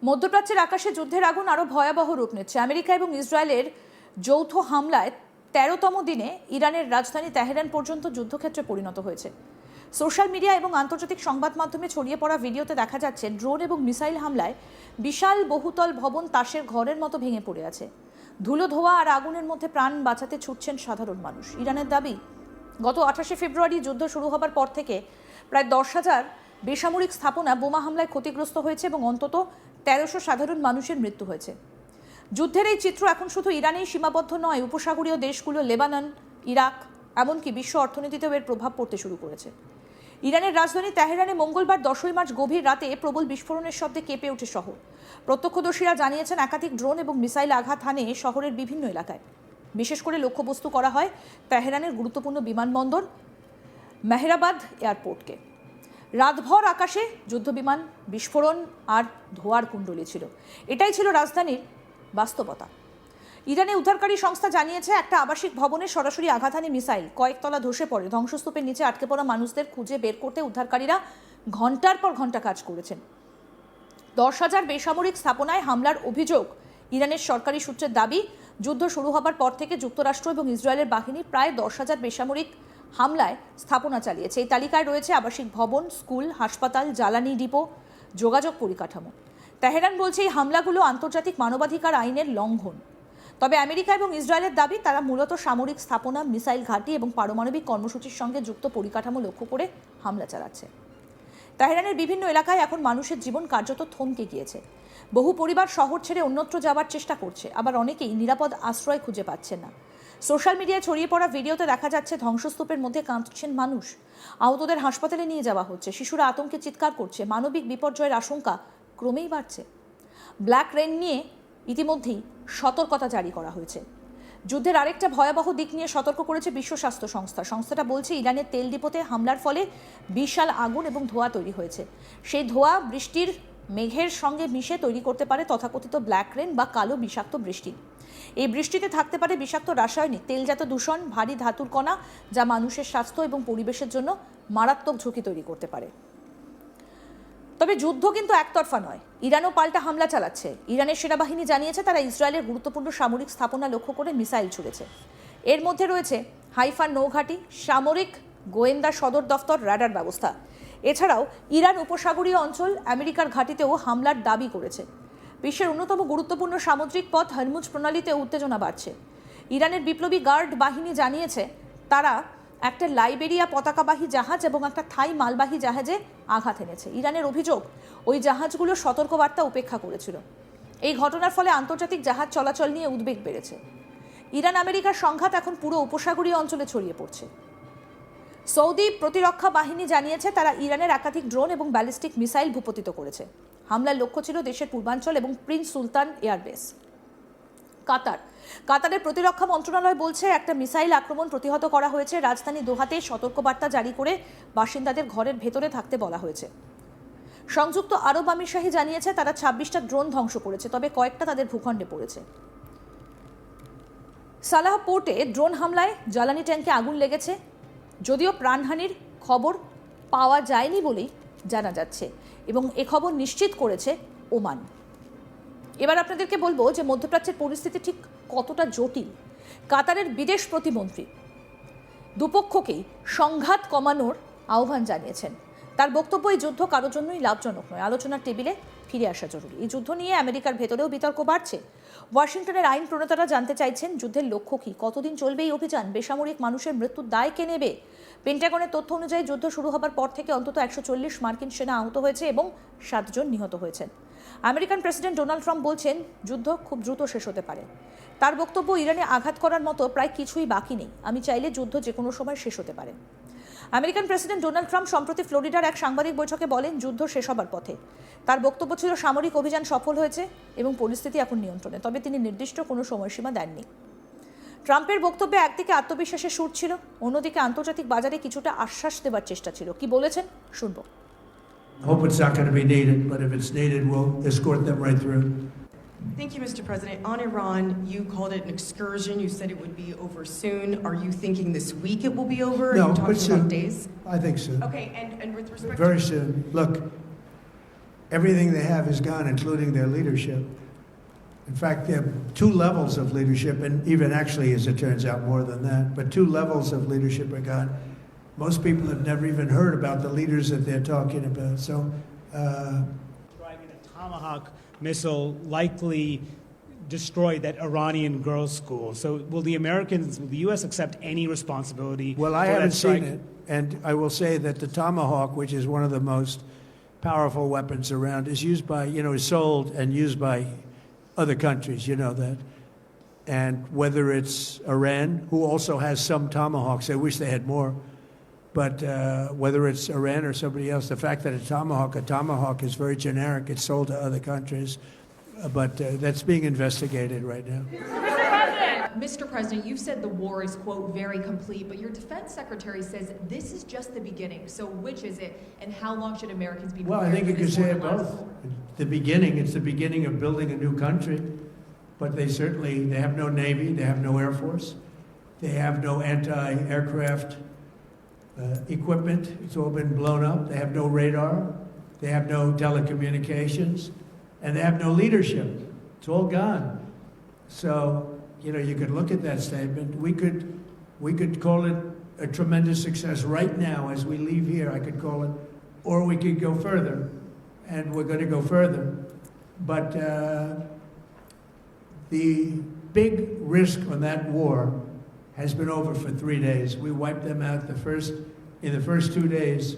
মধ্যপ্রাচ্যের আকাশে যুদ্ধের আগুন আরও ভয়াবহ রূপ নিচ্ছে। আমেরিকা এবং ইসরায়েলের যৌথ হামলায় ১৩তম দিনে ইরানের রাজধানী তেহরান পর্যন্ত যুদ্ধক্ষেত্রে পরিণত হয়েছে। সোশ্যাল মিডিয়া এবং আন্তর্জাতিক সংবাদ মাধ্যমে ছড়িয়ে পড়া ভিডিওতে দেখা যাচ্ছে ড্রোন এবং মিসাইল হামলায় বিশাল বহুতল ভবন তাসের ঘরের মতো ভেঙে পড়ে আছে। ধুলো ধোঁয়া আর আগুনের মধ্যে প্রাণ বাঁচাতে ছুটছেন সাধারণ মানুষ। ইরানের দাবি, গত ২৮শে ফেব্রুয়ারি যুদ্ধ শুরু হবার পর থেকে প্রায় ১০,০০০ বেসামরিক স্থাপনা বোমা হামলায় ক্ষতিগ্রস্ত হয়েছে এবং অন্তত ১৩০০ সাধারণ মানুষের মৃত্যু হয়েছে। যুদ্ধের এই চিত্র এখন শুধু ইরানেই সীমাবদ্ধ নয়, উপসাগরীয় দেশগুলো, লেবানন, ইরাক, এমনকি বিশ্ব অর্থনীতিতেও এর প্রভাব পড়তে শুরু করেছে। ইরানের রাজধানী তেহরানে মঙ্গলবার ১০ই মার্চ গভীর রাতে প্রবল বিস্ফোরণের শব্দে কেঁপে ওঠে শহর। প্রত্যক্ষদর্শীরা জানিয়েছেন একাধিক ড্রোন এবং মিসাইল আঘাত হানে শহরের বিভিন্ন এলাকায়। বিশেষ করে লক্ষ্যবস্তু করা হয় তেহরানের গুরুত্বপূর্ণ বিমানবন্দর মেহরাবাদ এয়ারপোর্টকে। রাতভর আকাশে যুদ্ধবিমান, বিস্ফোরণ আর ধোঁয়ার কুণ্ডলী ছিল। এটাই ছিল রাজধানীর বাস্তবতা। ইরানে উদ্ধারকারী সংস্থা জানিয়েছে একটা আবাসিক ভবনে সরাসরি আঘাত হানে মিসাইল, কয়েকতলা ধসে পড়ে। ধ্বংসস্তূপের নিচে আটকে পড়া মানুষদের খুঁজে বের করতে উদ্ধারকারীরা ঘন্টার পর ঘন্টা কাজ করেছেন। ১০,০০০ বেসামরিক স্থাপনায় হামলার অভিযোগ। ইরানের সরকারি সূত্রের দাবি, যুদ্ধ শুরু হবার পর থেকে যুক্তরাষ্ট্র এবং ইসরায়েলের বাহিনী প্রায় ১০,০০০ বেসামরিক হামলায় স্থাপনা চালিয়েছে। এই তালিকায় রয়েছে আবাসিক ভবন, স্কুল, হাসপাতাল, জ্বালানি ডিপো, যোগাযোগ পরিকাঠামো। তেহরান বলছে এই হামলাগুলো আন্তর্জাতিক মানবাধিকার আইনের লঙ্ঘন। তবে আমেরিকা এবং ইসরায়েলের দাবি, তারা মূলত সামরিক স্থাপনা, মিসাইল ঘাঁটি এবং পারমাণবিক কর্মসূচির সঙ্গে যুক্ত পরিকাঠামো লক্ষ্য করে হামলা চালাচ্ছে। তেহরানের বিভিন্ন এলাকায় এখন মানুষের জীবন কার্যত থমকে গিয়েছে। বহু পরিবার শহর ছেড়ে অন্যত্র যাওয়ার চেষ্টা করছে, আবার অনেকেই নিরাপদ আশ্রয় খুঁজে পাচ্ছেন না। সোশ্যাল মিডিয়ায় ছড়িয়ে পড়া ভিডিওতে দেখা যাচ্ছে ধ্বংসস্তূপের মধ্যে কাঁদছেন মানুষ। আহতদের হাসপাতালে নিয়ে যাওয়া হচ্ছে। শিশুরা আতঙ্কে চিৎকার করছে। মানবিক বিপর্যয়ের আশঙ্কা ক্রমেই বাড়ছে। ব্ল্যাক রেইন নিয়ে ইতিমধ্যেই সতর্কতা জারি করা হয়েছে। যুদ্ধের আরেকটা ভয়াবহ দিক নিয়ে সতর্ক করেছে বিশ্ব স্বাস্থ্য সংস্থা। সংস্থাটা বলছে ইরানের তেল ডিপোতে হামলার ফলে বিশাল আগুন এবং ধোঁয়া তৈরি হয়েছে। সেই ধোঁয়া বৃষ্টির মেঘের সঙ্গে মিশে তৈরি করতে পারে তথাকথিত ব্ল্যাক রেন বা কালো বিষাক্ত বৃষ্টি। এই বৃষ্টিতে থাকতে পারে বিষাক্ত রাসায়নিক, তেলজাত দূষণ, ভারী ধাতুর কণা, যা মানুষের স্বাস্থ্য এবং পরিবেশের জন্য মারাত্মক ঝুঁকি তৈরি করতে পারে। তবে যুদ্ধ কিন্তু একতরফা নয়। ইরানও পাল্টা হামলা চালাচ্ছে। ইরানের সেনাবাহিনী জানিয়েছে তারা ইসরায়েলের গুরুত্বপূর্ণ সামরিক স্থাপনা লক্ষ্য করে মিসাইল ছুড়েছে। এর মধ্যে রয়েছে হাইফার নৌঘাঁটি, সামরিক গোয়েন্দা সদর দফতর, রাডার ব্যবস্থা। এছাড়াও ইরান উপসাগরীয় অঞ্চল, আমেরিকার ঘাঁটিতেও হামলার দাবি করেছে। বিশ্বের অন্যতম গুরুত্বপূর্ণ সামুদ্রিক পথ হরমুজ প্রণালীতে উত্তেজনা বাড়ছে। ইরানের বিপ্লবী গার্ড বাহিনী জানিয়েছে তারা একটা লাইবেরিয়া পতাকাবাহী জাহাজ এবং একটা থাই মালবাহী জাহাজে আঘাত এনেছে। ইরানের অভিযোগ, ওই জাহাজগুলো সতর্কবার্তা উপেক্ষা করেছিল। এই ঘটনার ফলে আন্তর্জাতিক জাহাজ চলাচল নিয়ে উদ্বেগ বেড়েছে। ইরান আমেরিকার সংঘাত এখন পুরো উপসাগরীয় অঞ্চলে ছড়িয়ে পড়ছে। সৌদি প্রতিরক্ষা বাহিনী জানিয়েছে তারা ইরানের একাধিক ড্রোন এবং ব্যালিস্টিক মিসাইল ভূপতিত করেছে। হামলার লক্ষ্য ছিল দেশের পূর্বাঞ্চল এবং প্রিন্স সুলতান এয়ারবেস। কাতারের প্রতিরক্ষা মন্ত্রণালয় বলছে একটা মিসাইল আক্রমণ প্রতিহত করা হয়েছে। রাজধানী দোহাতে সতর্কবার্তা জারি করে বাসিন্দাদের ঘরের ভেতরে থাকতে বলা হয়েছে। সংযুক্ত আরব আমিরশাহী জানিয়েছে তারা ২৬টা ড্রোন ধ্বংস করেছে, তবে কয়েকটা তাদের ভূখণ্ডে পড়েছে। সালাহ পোর্টে ড্রোন হামলায় জ্বালানি ট্যাঙ্কে আগুন লেগেছে, যদিও প্রাণহানির খবর পাওয়া যায়নি বলেই জানা যাচ্ছে এবং এ খবর নিশ্চিত করেছে ওমান। এবার আপনাদেরকে বলবো যে মধ্যপ্রাচ্যের পরিস্থিতি ঠিক কতটা জটিল। কাতারের বিদেশ প্রতিমন্ত্রী দুপক্ষকেই সংঘাত কমানোর আহ্বান জানিয়েছেন। তার বক্তব্য, এই যুদ্ধ কারোর জন্যই লাভজনক নয়, আলোচনার টেবিলে ফিরে আসা জরুরি। এই যুদ্ধ নিয়ে আমেরিকার ভেতরেও বিতর্ক বাড়ছে। ওয়াশিংটনের আইন প্রণেতারা জানতে চাইছেন যুদ্ধের লক্ষ্য কী, কতদিন চলবে এই অভিযান, বেসামরিক মানুষের মৃত্যুর দায় কে নেবে। পেন্টাগনের তথ্য অনুযায়ী যুদ্ধ শুরু হবার পর থেকে অন্তত ১৪০ মার্কিন সেনা আহত হয়েছে এবং ৭ জন নিহত হয়েছেন। আমেরিকান প্রেসিডেন্ট ডোনাল্ড ট্রাম্প বলছেন যুদ্ধ খুব দ্রুত শেষ হতে পারে। তার বক্তব্য, ইরানে আঘাত করার মতো প্রায় কিছুই বাকি নেই, আমি চাইলে যুদ্ধ যে কোনো সময় শেষ হতে পারে। আমেরিকান প্রেসিডেন্ট ডোনাল্ড ট্রাম্প সম্প্রতি ফ্লোরিডার এক সাংবাদিক বৈঠকে বলেন যুদ্ধ শেষ হবার পথে। তার বক্তব্য ছিল সামরিক অভিযান সফল হয়েছে এবং পরিস্থিতি এখন নিয়ন্ত্রণে, তবে তিনি নির্দিষ্ট কোনো সময়সীমা দেননি। ট্রাম্পের বক্তব্যে একদিকে আত্মবিশ্বাসের সুর ছিল, অন্যদিকে আন্তর্জাতিক বাজারে কিছুটা আশ্বাস দেবার চেষ্টা ছিল। কি বলেছেন শুনবো। Hope it's not going to be needed, but if it's needed, we'll escort them right through. Thank you, Mr. President. On Iran, you called it an excursion. You said it would be over soon. Are you thinking this week it will be over? No, Are you but talking soon. about days? I think soon. Okay, and with respect Very soon. Look, everything they have is gone, including their leadership. In fact, there are two levels of leadership, and even actually, as it turns out, more than that, but two levels of leadership are gone. Most people have never even heard about the leaders that they're talking about. So, Driving a Tomahawk missile likely destroyed that Iranian girls' school. So will the U.S. accept any responsibility? well, I for that haven't seen strike? it, and I will say that the Tomahawk, which is one of the most powerful weapons around, is used by, is sold and used by other countries, you know that. And whether it's Iran, who also has some Tomahawks, I wish they had more, but whether it's Iran or somebody else, the fact that a Tomahawk is very generic, it's sold to other countries, but that's being investigated right now. Mr. President, you've said the war is, quote, very complete, but your defense secretary says this is just the beginning. So which is it, and how long should Americans be Well, I prepared think you for could this war say to it both. last? It's the beginning of building a new country, but they have no Navy, they have no Air Force, they have no anti-aircraft equipment, it's all been blown up, they have no radar, they have no telecommunications, and they have no leadership. It's all gone. So, you could look at that statement. We could call it a tremendous success right now as we leave here. I could call it, or we could go further, and we're going to go further. But the big risk on that war has been over for 3 days. We wiped them out in the first 2 days.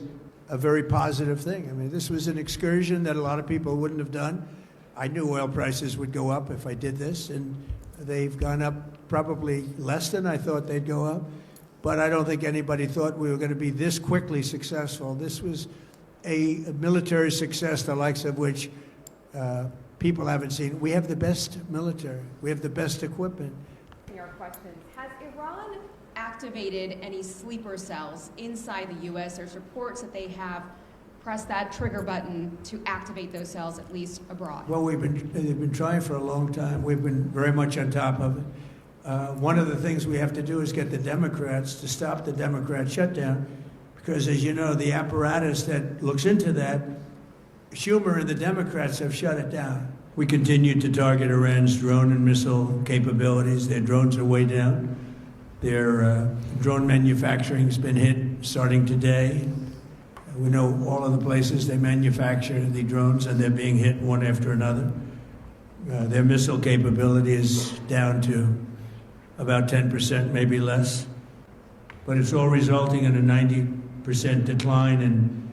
A very positive thing. I mean, this was an excursion that a lot of people wouldn't have done. I knew oil prices would go up if I did this, and they've gone up probably less than I thought they'd go up. But I don't think anybody thought we were going to be this quickly successful. This was a military success, the likes of which people haven't seen. We have the best military. We have the best equipment. Your questions. Has Iran activated any sleeper cells inside the U.S.? There's reports that they have pressed that trigger button to activate those cells, at least abroad. Well, they've been trying for a long time. We've been very much on top of it. One of the things we have to do is get the Democrats to stop the Democrat shutdown, because, as you know, the apparatus that looks into that, Schumer and the Democrats have shut it down. We continue to target Iran's drone and missile capabilities. Their drones are way down. Their drone manufacturing has been hit starting today. We know all of the places they manufacture the drones, and they're being hit one after another. Their missile capability is down to about 10%, maybe less. But it's all resulting in a 90% decline in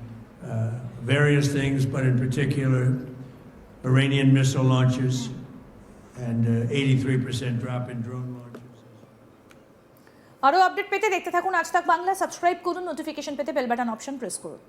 various things, but in particular, Iranian missile launches, and 83% drop in drone launches. আরও update পেতে দেখতে থাকুন আজ তাক Bangla, subscribe করুন, notification পেতে bell button option press করুন।